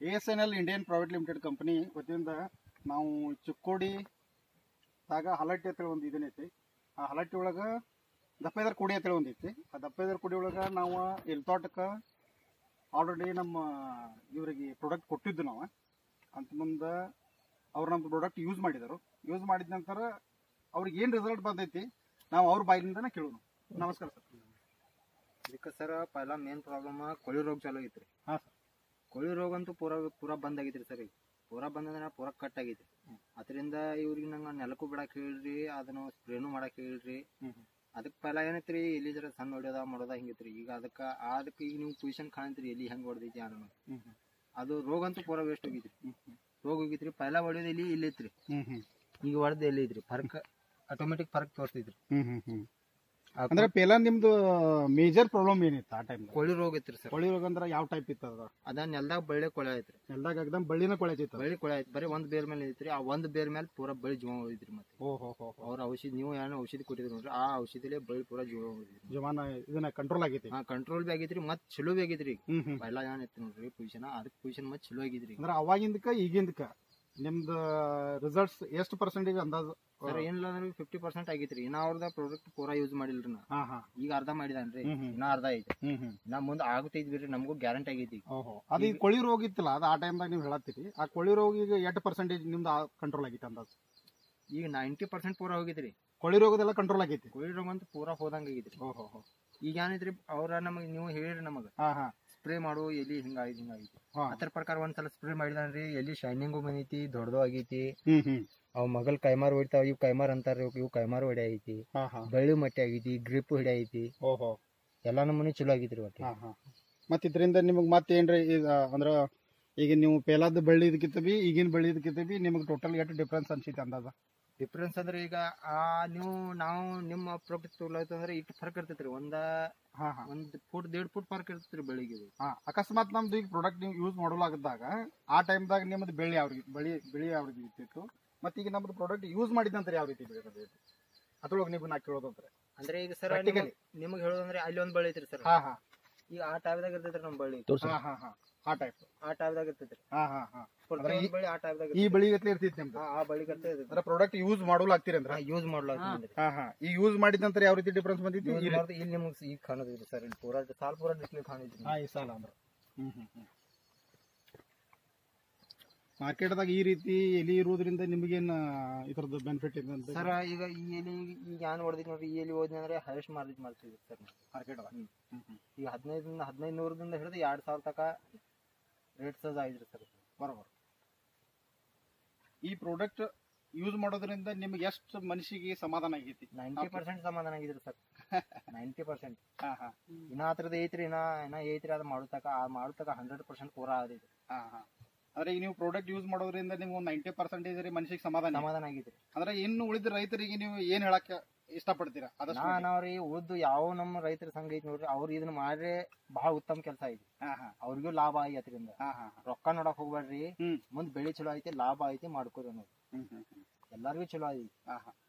ASNL Indian private limited company ವತಿಯಿಂದ ನಾವು ಚಿಕ್ಕೋಡಿ ತಾಗ ಹಲಟ್ಟಿ ಅಂತೇಳಿ ಒಂದು ಇದನ್ನೈತಿ. ಆ ಹಲಟ್ಟಿ ಒಳಗೆ ದಪ್ಪೇದರ್ ಕುಡಿ ಅಂತೇಳಿ ಒಂದೈತಿ. ಆ ದಪ್ಪೇದರ್ ಕುಡಿ ಒಳಗೆ ನಾವು ಎಲ್ತೋಟಕ್ಕೆ ಆಲ್ರೆಡಿ ನಮ್ಮ ಇವರಿಗೆ ಪ್ರಾಡಕ್ಟ್ ಕೊಟ್ಟಿದ್ದು ನಾವು. ಅಂತ ಮುಂದೆ ಅವ್ರು ನಮ್ಮ ಪ್ರಾಡಕ್ಟ್ ಯೂಸ್ ಮಾಡಿದರು. ಯೂಸ್ ಮಾಡಿದ ನಂತರ ಅವ್ರಿಗೆ ಏನು ರಿಸಲ್ಟ್ ಬಂದೈತಿ ನಾವು ಅವ್ರ ಬಾಯಿಲಿಂದನೇ ಕೇಳೋಣ. ನಮಸ್ಕಾರ ಸರ್. ಇದಕ್ಕೆ ಸರ್ ಪೈಲ ಮೇನ್ ಪ್ರಾಬ್ಲಮ್ ಕೊಳಿ ರೋಗ ಚಾಲು ಐತ್ರಿ. ಹಾಂ ಸರ್. ಕೊಳಿ ರೋಗ ಅಂತೂ ಪೂರಾ ಬಂದ್ ಆಗೈತ್ರಿ ಸರ್. ಈಗ ಪೂರಾ ಬಂದಂದ್ರೆ ಪೂರಾ ಕಟ್ ಆಗೈತಿ. ಅದರಿಂದ ಇವ್ರಿಗೆ ನಂಗೆ ನೆಲಕ್ಕೂ ಬಿಡಕ್ಕೆ ಹೇಳ್ರಿ, ಅದನ್ನು ಸ್ಪ್ರೇನು ಮಾಡಕ್ಕೆ ಹೇಳ್ರಿ. ಅದಕ್ಕೆ ಪೈಲ ಏನೈತ್ರಿ ಎಲ್ಲಿ ಜರ ಸಣ್ಣ ಹೊಡ್ಯೋದ ಮಾಡೋದ ಹಿಂಗೈತ್ರಿ. ಈಗ ಅದಕ್ಕೆ ಈಗ ನೀವು ಪೊಸಿಷನ್ ಕಾಣತ್ರಿ ಎಲ್ಲಿ ಹೆಂಗೆ ಹೊಡೆದೈತಿ ಅನ್ನೋ ಅದು ರೋಗ ಅಂತೂ ಪೂರಾ ವೇಸ್ಟ್ ಹೋಗಿದ್ರಿ. ರೋಗ ಹೋಗಿತ್ರಿ. ಪೈಲ ಹೊಡೆಯೋದು ಇಲ್ಲಿ ಐತ್ರಿ, ಈಗ ಹೊಡೆದ ಎಲ್ಲಿ ಐತ್ರಿ. ಫರ್ಕ್ ಆಟೋಮೆಟಿಕ್ ಫರ್ಕ್ ತೋರಿಸ್ತೈತ್ರಿ. ಅಂದ್ರೆ ಪೇಲಾ ನಿಮ್ದು ಮೇಜರ್ ಪ್ರಾಬ್ಲಮ್ ಏನಿತ್ತು ಆ ಟೈಮ್? ಕೊಳಿ ರೋಗ ಐತ್ರಿ ಸರ್. ಕೊಳಿ ರೋಗ ಅಂದ್ರೆ ಯಾವ ಟೈಪ್ ಇತ್ತು? ಅದ ನೆಲದಾಗ ಬಳ್ಳಿ ಕೊಳೆ ಐತ್ರಿ. ನೆಲದಾಗ ಎಕ್ದಮ್ ಬಳ್ಳಿನ ಕೊಳೆ ಐತಿ. ಬಳ್ಳಿ ಕೊಳೆ ಐತಿ. ಬರೀ ಒಂದ್ ಬೇರ್ ಮೇಲೆ ಐತ್ರಿ. ಆ ಒಂದ್ ಬೇರ್ ಮೇಲೆ ಪೂರಾ ಬಳ್ಳಿ ಜೀವ ಹೋಗಿದ್ರಿ. ಮತ್ತೆ ಅವ್ರ ಔಷಧಿ ನೀವು ಏನೋ ಔಷಧಿ ಕೊಟ್ಟಿದ್ರಿ ನೋಡ್ರಿ, ಆ ಔಷಧಿಲೇ ಬಳ್ಳಿ ಪೂರಾ ಜೀವ ಹೋಗಿದ್ರಿ. ಜೀವನ ಇದನ್ನ ಕಂಟ್ರೋಲ್ ಆಗೈತಿ. ಕಂಟ್ರೋಲ್ ಬಿ ಆಗೈತ್ರಿ. ಮತ್ ಚಲೋ ಬಿ ಆಗೈತ್ರಿ. ಪೈಲ ಏನ್ ಐತಿ ನೋಡ್ರಿ ಪೊಸಿಷನ್, ಅದಕ್ಕೆ ಪೊಸಿಷನ್ ಮತ್ ಚಲೋ ಆಗಿದ್ರಿ. ಅಂದ್ರೆ ಅವಾಗಿಂದಕ್ಕ ಈಗಿಂದಕ್ಕ ನಿಮ್ದು ರಿಸಲ್ಟ್ಸ್ ಎಷ್ಟು ಪರ್ಸೆಂಟೇಜ್ ಅಂದಾಜು? ಸರ್ ಏನಿಲ್ಲ ಅಂದ್ರೆ 50% ಆಗೈತ್ರಿ. ಇನ್ನ ಅವ್ರದ ಪ್ರಾಡಕ್ಟ್ ಪೂರಾ ಯೂಸ್ ಮಾಡಿಲ್ರಿ ನಾ. ಈಗ ಅರ್ಧ ಮಾಡಿದಾನ್ರಿ, ಇನ್ನ ಅರ್ಧ ಐತಿ. ನಾ ಮುಂದೆ ಆಗುತ್ತೈತಿ ಬಿಡ್ರಿ, ನಮಗೂ ಗ್ಯಾರಂಟಿ ಆಗೈತಿ. ಅದು ಈಗ ಕೊಳಿ ರೋಗ ಇತ್ತಲ್ಲ, ಅದು ಆ ಟೈಮ್ದಾಗ ನೀವು ಹೇಳತ್ತೀರಿ. ಆ ಕೊಳಿ ರೋಗ ಈಗ ಎಷ್ಟು ಪರ್ಸೆಂಟೇಜ್ ನಿಮ್ದು ಕಂಟ್ರೋಲ್ ಆಗೈತಿ ಅಂದಾಜು? ಈಗ 90% ಪೂರಾ ಹೋಗಿದ್ರಿ. ಕೊಳಿ ರೋಗದೆಲ್ಲ ಕಂಟ್ರೋಲ್ ಆಗೈತಿ. ಕೊಳಿ ರೋಗ ಅಂತ ಪೂರಾ ಹೋದಂಗ ಆಗೈತ್ರಿ. ಈಗ ಏನೈತ್ರಿ, ಅವ್ರ ನಮಗ್ ನೀವು ಹೇಳಿರಿ ನಮಗ ಸ್ಪ್ರೇ ಮಾಡು ಎಲ್ಲಿ ಹಿಂಗಾಗೈತಿ. ಅದ್ರ ಪ್ರಕಾರ ಒಂದ್ಸಲ ಸ್ಪ್ರೇ ಮಾಡಿದಾನ್ರಿ, ಎಲ್ಲಿ ಶೈನಿಂಗು ಬಂದೈತಿ, ದೊಡ್ಡದು ಆಗೈತಿ. ಅವ್ ಮಗಲ್ ಕೈಮಾರ್ ಹೊಡಿತಾವ, ಇವ್ ಕೈಮಾರ್ ಅಂತಾರ, ಇವ್ ಕೈಮಾರ್ ಹೊಡಿ ಐತಿ. ಬಳ್ಳಿ ಮಟ್ಟಿ ಆಗೈತಿ, ಗ್ರಿಪ್ ಹಿಡಿ ಐತಿ. ಎಲ್ಲಾ ನಮೂನಿ ಚಲೋ ಆಗೈತ್ರಿ ಒಟ್ಟು. ಮತ್ ಇದರಿಂದ ನಿಮಗ್ ಮತ್ತೇನ್ರಿ ಅಂದ್ರ ಈಗ ನೀವು ಪೇಲಾದ ಬಳ್ಳಿ ಇದಕ್ಕಿಂತ ಬಿ ಈಗಿನ ಬಳ್ಳಿ ಇದಕ್ಕಿಂತ ಬಿ ನಿಮಗ್ ಟೋಟಲ್ ಎಷ್ಟು ಡಿಫ್ರೆನ್ಸ್ ಅನ್ಸೈತಿ ಅಂದಾಜ? ಡಿಫ್ರೆನ್ಸ್ ಅಂದ್ರೆ ಈಗ ನಾವು ನಿಮ್ಮ ಪ್ರಾಡಕ್ಟ್ ತಗೊಳ್ಳೋದಂದ್ರೆ ಇಟ್ಟು ಫರ್ಕ್ ಇರ್ತೈತ್ರಿ. ಒಂದ್ ಫುಟ್ 1.5 ಫುಟ್ ಫರ್ಕ್ ಇರ್ತೈತ್ರಿ ಬೆಳಿಗ್ಗೆ. ಅಕಸ್ಮಾತ್ ನಮ್ದು ಈಗ ಪ್ರಾಡಕ್ಟ್ ನೀವು ಯೂಸ್ ಮಾಡೋಲಾಗದಾಗ ಆ ಟೈಮ್ದಾಗ ನಿಮ್ದು ಬೆಳಿ ಯಾವ ರೀತಿ ಇರ್ತಿತ್ತು, ಮತ್ತೆ ಈಗ ನಮ್ದು ಪ್ರಾಡಕ್ಟ್ ಯೂಸ್ ಮಾಡಿದ ನಂತರ ಯಾವ ರೀತಿ ಬೆಳೆ ಬಂದೈತಿ ಅದ್ರೊಳಗೆ ನೀವು ನಾ ಕೇಳೋದಂದ್ರೆ? ಅಂದ್ರೆ ಈಗ ಸರ್ ನಿಮ್ಗೆ ಹೇಳೋದಂದ್ರೆ ಅಲ್ಲಿ ಒಂದ್ ಬಳ್ಳಿ ಐತ್ರಿ ಸರ್. ಈಗ ಆ ಟೈಮ್ದಾಗ ಇರ್ತೈತ್ರಿ ನಮ್ ಬಳ್ಳಿ. ಆ ಟೈಮ್ದಾಗ ಇರ್ತೈತ್ರಿ. ಈ ಬಳಿ ಗತ್ಲೆ ಇರ್ತೈತಿ ನಿಮ್ದು. ಆ ಬಳಿ ಗತ್ಲೆ ಇರ್ತೈತಿ. ಪ್ರಾಡಕ್ಟ್ ಯೂಸ್ ಮಾಡೋಲಾಗ್ತೀರಿ ಅಂದ್ರೆ? ಯೂಸ್ ಮಾಡ್ಲಾಗ್ತೀರಿ. ಈ ಯೂಸ್ ಮಾಡಿದ ನಂತರ ಯಾವ ರೀತಿ ಡಿಫ್ರೆನ್ಸ್ ಬಂದಿತ್ತು? ಇಲ್ಲಿ ನಿಮ್ಗೆ ಈಗ ಕಾಣೋದಿದ್ರಿ ಸರ್. ಇಲ್ಲಿ ಪೂರಾ ಸಾಲ್ ಪೂರಾ ಡಿಸ್ಪ್ಲೇ ಕಾಣಿದ್ರಿ ಈ ಸಾಲ ಅಂದ್ರೆ. ಮಾರ್ಕೆಟ್ದಾಗ ಈ ರೀತಿ ಎಲಿ ಇರುವುದರಿಂದ ನಿಮಗೇನ್ ಇದ್ರದ್ದು ಬೆನಿಫಿಟ್ ಇದೆ ಅಂತ ಸರ್? ಈಗ ಈ ಎಲಿ ಈಗ ಏನ್ ಹೊಡೆದಿದ್ ನೋಡ್ರಿ, ಈ ಎಲಿ ಹೋದ್ನಿ ಅಂದ್ರೆ ಹೈಯೆಸ್ಟ್ ಮಾರ್ಜಿನ್ ಮಾಡ್ತಿದ್ವಿ ಸರ್ ಮಾರ್ಕೆಟ್ದಾಗ. ಈಗ 1500ದಿಂದ ಹಿಡಿದು 2000 ತನಕ ರೇಟ್ಸ್ ಆಗಿದ್ರಿ ಸರ್. ಬರೋಬರ್. ಈ ಪ್ರಾಡಕ್ಟ್ ಯೂಸ್ ಮಾಡೋದ್ರಿಂದ ನಿಮ್ಗೆ ಎಷ್ಟು ಮನುಷ್ಯಗೆ ಸಮಾಧಾನ ಆಗೈತಿ? 90% ಸಮಾಧಾನ ಆಗಿದ್ರಿ ಸರ್. 90%. ಇನ್ನ ಹತ್ರದ ಐತ್ರಿ, ಇನ್ನ ಐತ್ರಿ. ಅದು ಮಾಡತಕ 100% ಪೂರಾ ಆಗೈತಿ. ಅಂದ್ರೆ ಈಗ ನೀವು ಪ್ರಾಡಕ್ಟ್ ಯೂಸ್ ಮಾಡೋದ್ರಿಂದ ನಿಮ್ಗೆ ಒಂದು 90% ಮನುಷ್ಯಗೆ ಸಮಾಧಾನ ಆಗಿದ್ರಿ. ಅಂದ್ರೆ ಇನ್ನು ಉಳಿದ ರೈತರಿಗೆ ನೀವು ಏನ್ ಹೇಳಕ್ ಇಷ್ಟಪಡ್ತೀರಾ? ನಾವ್ರಿ ಉಳ್ದು ಯಾವ ನಮ್ಮ ರೈತರ ಸಂಘ ಐತಿ ನೋಡ್ರಿ, ಅವ್ರು ಇದನ್ನ ಮಾಡ್ರೆ ಬಹಳ ಉತ್ತಮ ಕೆಲಸ ಐತಿ. ಅವ್ರಿಗೂ ಲಾಭ ಐತಿ. ಅದರಿಂದ ರೊಕ್ಕ ನೋಡಕ್ ಹೋಗ್ಬೇಡ್ರಿ. ಮುಂದ್ ಬೆಳಿ ಚಲೋ ಐತಿ, ಲಾಭ ಐತಿ, ಮಾಡ್ಕೋರಿ ಅನ್ನೋದು. ಎಲ್ಲಾರ್ಗು ಚಲೋ ಐತಿ.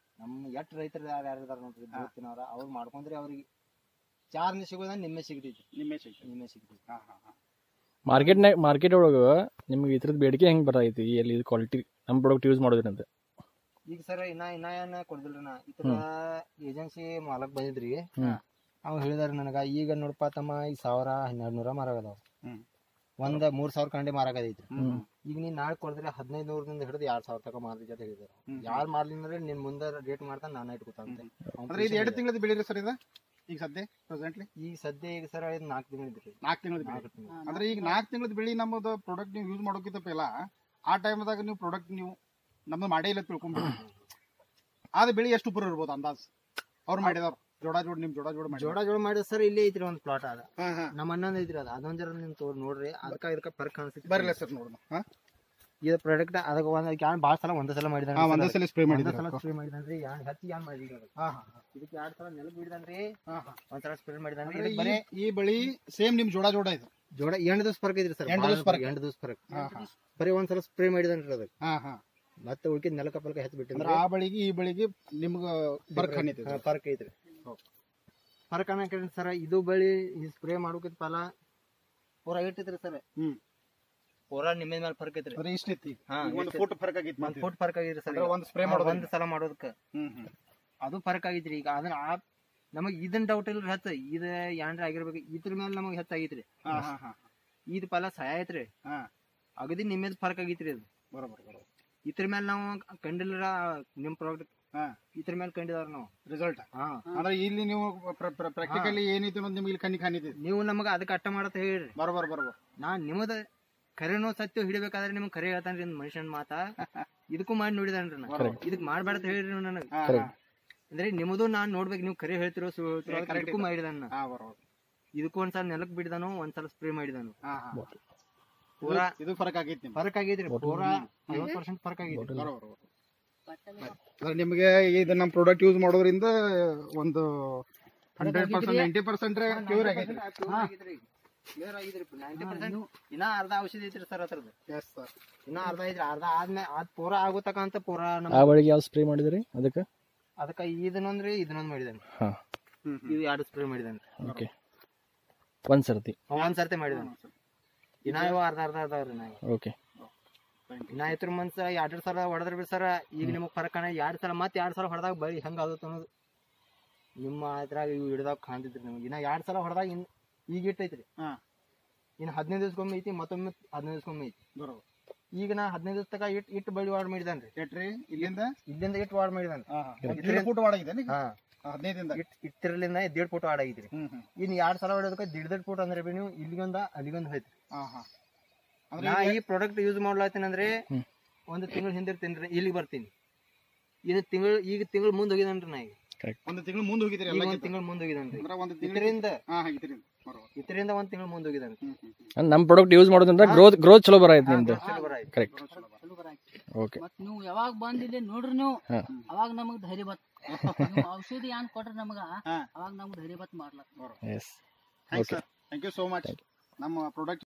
ಎಷ್ಟ್ ರೈತರು ಯಾರ್ಯಾರ ನೋಡ್ರಿ ಗೊತ್ತಿನವ್ರ, ಅವ್ರು ಮಾಡ್ಕೊಂಡ್ರಿ ಅವ್ರಿಗೆ ಚಾರ್ನಿ ಸಿಗೋದ ನಿಮ್ಮೆ ಸಿಗ್ತೈತಿ. ಮಾರ್ಕೆಟ್ ಒಳಗ ನಿಮ್ಗೆ ಇದ್ರದ್ದು ಬೇಡಿಕೆ ಹೆಂಗ್ ಬರತೈತಿ? ಎಲ್ಲಿ ಕ್ವಾಲಿಟಿ ನಮ್ ಪ್ರಾಡಕ್ಟ್ ಯೂಸ್ ಮಾಡೋದ್ರಿಂದ? ಈಗ ಸರ್ ಇನ್ನ ಏನ ಕೊಡ್ದಿಲ್ರಿ. ನಾ ಇತರ ಏಜೆನ್ಸಿ ಮಾಲಕ್ ಬಂದಿದ್ರಿ. ಅವ್ ಹೇಳಿದಾರ ನನಗ, ಈಗ ನೋಡಪ್ಪ ತಮ್ಮ ಈಗ 1000-1200 ಮಾರಾಗದಾವ, ಒಂದ್ 3000 ಕಂಡಿ ಮಾರಾಗದೈತ್ರಿ. ಈಗ ನೀನ್ ನಾಳೆ ಕೊಡಿದ್ರೆ 1500ದಿಂದ ಹಿಡಿದು 2000 ತನಕ ಮಾರ್ರಿ ಅಂತ ಹೇಳಿದಾರ. ಯಾರು ಮಾರ್ಲಿಂದ್ರೆ ನಿನ್ ಮುಂದೆ ರೇಟ್ ಮಾಡ್ತಾನ, ನಾನು ಇಟ್ಕೊತಾನೆ. ಇದು 2 ತಿಂಗಳದ ಬೆಳಿರಿ ಸರ್ ಇದು? ಈಗ ಸದ್ಯ ಪ್ರೆಸೆಂಟ್ಲಿ ಈಗ ಸರ್ 4 ತಿಂಗಳಿದ್ರಿ. 4 ತಿಂಗಳದ ಅಂದ್ರೆ ಈಗ 4 ತಿಂಗಳದ ಬೆಳಿ ನಮ್ಮದು ಪ್ರಾಡಕ್ಟ್ ನೀವು ಯೂಸ್ ಮಾಡೋಕ್ಕಿಂತ ಪೆಲ್ಲ ಆ ಟೈಮ್ದಾಗ ನೀವು ಪ್ರಾಡಕ್ಟ್ ನೀವು ನಮ್ದು ಮಾಡೇ ಇಲ್ಲ ತಿಳ್ಕೊಂಡ್ಬಿಟ್ಟು ಆದ ಬೆಳಿ ಎಷ್ಟು ಪೂರ ಇರ್ಬೋದು ಅಂದಾಜ್? ಅವ್ರು ಮಾಡಿದವ್ರು ಜೋಡ ಮಾಡಿದ ಸರ್. ಇಲ್ಲೇ ಐತ್ರಿ ಒಂದ್ ಪ್ಲಾಟ್ ಅದ, ನಮ್ಮ ಅಣ್ಣಂದ್ ಐತ್ರಿ. ಅದೊಂದ್ ಜರ ನಿಮ್ ತೋರ್ ನೋಡ್ರಿ, ಅದಕ್ಕ ಫರ್ಕ್ ಕಾಣಿಸ್ತೈತಿ. ಬರಲ್ಲ ಸರ್ ನೋಡೋಣ. ಇದು ಪ್ರಾಡಕ್ಟ್ ಅದಕ್ಕೆ ಭಾಳ ಸಲ ಒಂದೇ ಸಲ ಮಾಡಿದಾನೆ. ಒಂದೇ ಸ್ಪ್ರೇ ಮಾಡಿದ್ರಿ. ಹತ್ತಿ ಏನ್ ಮಾಡಿದ್ರಿ ಇದಕ್ಕೆ 2 ಸಲ ನೆಲಕ್ ಬಿಡಿದಾನ್ರಿ, ಒಂದ್ಸಲ ಸ್ಪ್ರೇ ಮಾಡಿದಾನ್ರಿ. ಈ ಬಳಿ ಸೇಮ್ ನಿಮ್ ಜೋಡ ಐದು ಜೋಡ 8 ದಿವಸ ಫರ್ಕ್ ಐತ್ರಿ ಸರ್. 8 ದಿವಸ ಫರ್ಕ್. ಬರೀ ಒಂದ್ಸಲ ಸ್ಪ್ರೇ ಮಾಡಿದಾನ್ರಿ ಅದಕ್ಕೆ. ಮತ್ತೆ ಉಳ್ಕಿದ್ ನೆಲಕ ಪಲ್ಕ ಹೆತ್ ಬಿಟ್ಟಿದ್ರೆ ಆ ಬಳಿಗೆ ಈ ಬಳಿಗೆ ನಿಮ್ಗ ಫರ್ಕ್ ಐತ್ರಿ. ಫರ್ಕ್ ಅನ್ನಕ ಸರ್, ಇದು ಬಳಿ ಸ್ಪ್ರೇ ಮಾಡೋಕಿತ್ ಪಲ ಪೂರಾ ಇಟ್ಟಿದ್ರಿ ಸರ್. ಪೂರ ಪೂರಾ ನಿಮ್ಮೆ ಮೇಲೆ ಫರ್ಕ್ ಐತ್ರಿ. ಅಂದ್ರೆ ಇಷ್ಟೈತಿ ಹಾ, ಒಂದು ಫುಟ್ ಫರ್ಕ್ ಆಗೈತಿ ಒಂದ್ ಫುಟ್ ಫರ್ಕ್ ಆಗಿದ್ರಿ ಸರ್. ಅಂದ್ರೆ ಒಂದು ಸ್ಪ್ರೇ ಮಾಡೋದು ಒಂದ್ ಸಲ ಮಾಡೋದಕ್ಕ ಅದು ಫರ್ಕ್ ಆಗಿದ್ರಿ. ಈಗ ಅದನ್ನ ನಮಗ್ ಇದನ್ ಡೌಟ್ ಇಲ್ರಿ ಹೆಚ್ಚ ಇದ ಏನ್ರ ಆಗಿರ್ಬೇಕು. ಇದ್ರ ಮೇಲೆ ನಮಗ್ ಹೆಚ್ಚಾಗಿತ್ರಿ. ಇದ್ ಪಲ ಸಹಾಯ ಐತ್ರಿ. ಅಗದಿ ನಿಮ್ಮೇದ್ ಫರ್ಕ್ ಆಗಿತ್ರಿ ಅದು. ಬರೋಬರ್ ಇದ್ರ ಮೇಲೆ ನಾವು ಕಂಡಿಲ್ಲ ನಿಮ್ ಪ್ರಾಡಕ್ಟ್ ಇದ್ರ ಮೇಲೆ ಕಂಡಿದಾರ ನಾವು ರಿಸಲ್ಟ್. ಅಂದ್ರೆ ಇಲ್ಲಿ ನೀವು ಪ್ರಾಕ್ಟಿಕಲಿ ಏನೈತಿ ಅನ್ನೋದು ನಿಮ್ಗೆ ಇಲ್ಲಿ ಕಣ್ಣಿ ಕಾಣಿತೈತಿ. ನೀವು ನಮಗ ಅದಕ್ಕೆ ಅಟ್ಟ ಮಾಡತ್ತ ಹೇಳ್ರಿ. ಬರೋಬರ್ ನಾ ನಿಮ್ಮದ ಕರೆನೋ ಸತ್ಯ ಹಿಡಿಬೇಕಾದ್ರೆ ನಿಮ್ಗೆ ಕರೆ ಹೇಳ್ತಾನ್ರಿ ಮನುಷ್ಯನ್ ಮಾತಾ. ಇದಕ್ಕೂ ಮಾಡಿ ನೋಡಿದಾನ್ರಿ ನಾ. ಇದಕ್ ಮಾಡ್ಬೇಡ ಹೇಳ್ರಿ ನನಗ್. ಅಂದ್ರೆ ನಿಮ್ಮದು ನಾನ್ ನೋಡ್ಬೇಕು ನೀವು ಕರೆ ಹೇಳ್ತಿರೋ ಇದಕ್ಕೂ ಮಾಡಿದಾನ. ಇದಕ್ಕೂ ಒಂದ್ಸಲ ನೆಲಕ್ ಬಿಡಿದಾನು, ಒಂದ್ಸಲ ಸ್ಪ್ರೇ ಮಾಡಿದಾನು. ಪೂರಾ ಇದು ಫರ್ಕ್ ಆಗೈತಿ. ಫರ್ಕ್ ಆಗೈತ್ರಿ. ಪೂರಾ 50% ಫರ್ಕ್ ಆಗೈತಿ. ನಿಮ್ಗೆ ಇದು ನಮ್ಮ ಪ್ರಾಡಕ್ಟ್ ಯೂಸ್ ಮಾಡೋದ್ರಿಂದ ಒಂದು 100% 90% ಕ್ಯೂರ್ ಆಗೈತಿ. ಇನ್ನ ಅರ್ಧ ಔಷಧಿ ಐತ್ರಿ ಸರ್ ಅದ್ರದ್ದು. ಇನ್ನ ಅರ್ಧ ಐತ್ರಿ. ಅರ್ಧ ಆದ್ಮೇಲೆ ಅದ್ ಪೂರಾ ಆಗೋತಕಂತ ಪೂರಾ ಆ ಬಳಿಗೆ ಯಾವ ಸ್ಪ್ರೇ ಮಾಡಿದ್ರಿ ಅದಕ್ಕ ಇದನ್ನೊಂದ್ರಿ ಇದನ್ನೊಂದ್ ಮಾಡಿದಾನೆ. ಇದು 2 ಸ್ಪ್ರೇ ಮಾಡಿದಾನೆ. ಓಕೆ, ಒಂದ್ ಸರ್ತಿ ಮಾಡಿದಾನೆ. ಇನ್ನ ಇವ ಅರ್ಧ ಅದಾವ್ರಿ. ನಾ ಓಕೆ ಇನ್ನ ಐತ್ರ ಮನ್ಸ 2 ಸಲ ಹೊಡೆದ್ರ ಬಿ ಸರ ಈಗ ನಿಮಗ್ ಫರಕ್ 2 ಸಲ ಮತ್ತೆ 2 ಸಲ ಹೊಡೆದಾಗ ಬಳಿ ಹೆಂಗ ಆದತ್ ಅನ್ನೋದು ನಿಮ್ಮ ಇದ್ರಾಗ ಇವ್ ಹಿಡ್ದಾಗ ಕಾಣ್ತಿದ್ರಿ ನಿಮ್ಗೆ. ಇನ್ನ 2 ಸಲ ಹೊಡೆದಾಗ ಈಗ ಇಟ್ಟೈತ್ರಿ. ಇನ್ನ 15 ದಿವ್ಸಕ್ಕೊಮ್ಮೆ ಐತಿ, ಮತ್ತೊಮ್ಮೆ 15 ದಿವ್ಸಕ್ಕೊಮ್ಮೆ ಐತಿ. ಈಗ ನಾ 15 ದಿವಸ ತಕ ಇಟ್ಟು ಬಳಿ ವಾಡ್ ಮಾಡಿದಾನ್ರಿ. ಇಲ್ಲಿಂದ ಇಟ್ಟು ವಾಡ್ ಮಾಡಿದಾನ್ರಿ. 15 ಇಟ್ಟಿರ್ಲಿಂದ 1.5 ಫುಟ್ ವಾಡ್ ಆಗಿದ್ರಿ. ಇನ್ 2 ಸಲ ಹೊಡೆದಕ್ಕೆ 1.5 ಫುಟ್ ಅಂದ್ರೆ ನೀವು ಇಲ್ಲಿಗೊಂದ ಅಲ್ಲಿಗೊಂದ್ ಹೋಯ್ತು. ನಾ ಈ ಪ್ರಾಡಕ್ಟ್ ಯೂಸ್ ಮಾಡ್ಲಾತೀನಿ ಅಂದ್ರೆ 1 ತಿಂಗಳ ಹಿಂದಿರ್ತೀನಿ, ಇಲ್ಲಿಗೆ ಬರ್ತೀನಿ. ಈಗ ತಿಂಗಳು ಮುಂದೆ ಹೋಗಿದನ್ರಿ. ನಾ ಈಗ 1 ತಿಂಗಳು ಮುಂದೆ ಹೋಗಿದ್ರಿ. 1 ತಿಂಗಳು ಮುಂದೆ ಹೋಗಿದನ್ರಿ. ಇದರಿಂದ 1 ತಿಂಗಳು ಮುಂದೆ ಹೋಗಿದನ್ರಿ. ನಮ್ ಪ್ರಾಡಕ್ಟ್ ಯೂಸ್ ಮಾಡೋದ್ರಿಂದ ಗ್ರೋತ್ ಚಲೋ ಬರೈತಿ ನಿಮ್ದು. ಕರೆಕ್ಟ್. ಓಕೆ, ನೀವು ಯಾವಾಗ ಬಂದಿಲ್ಲ ನೋಡ್ರಿ ನೀವು ಅವಾಗ ನಮಗ್ ಧೈರ್ಯ ಬತ್. ಔಷಧಿ ಏನ್ ಕೊಟ್ರಿ ನಮಗ ಅವಾಗ ನಮ್ಗ್ ಧೈರ್ಯ ಬತ್ ಮಾಡ್ಲಕ್. Thank you so much. ನಮ್ಮ ಪ್ರಾಡಕ್ಟ್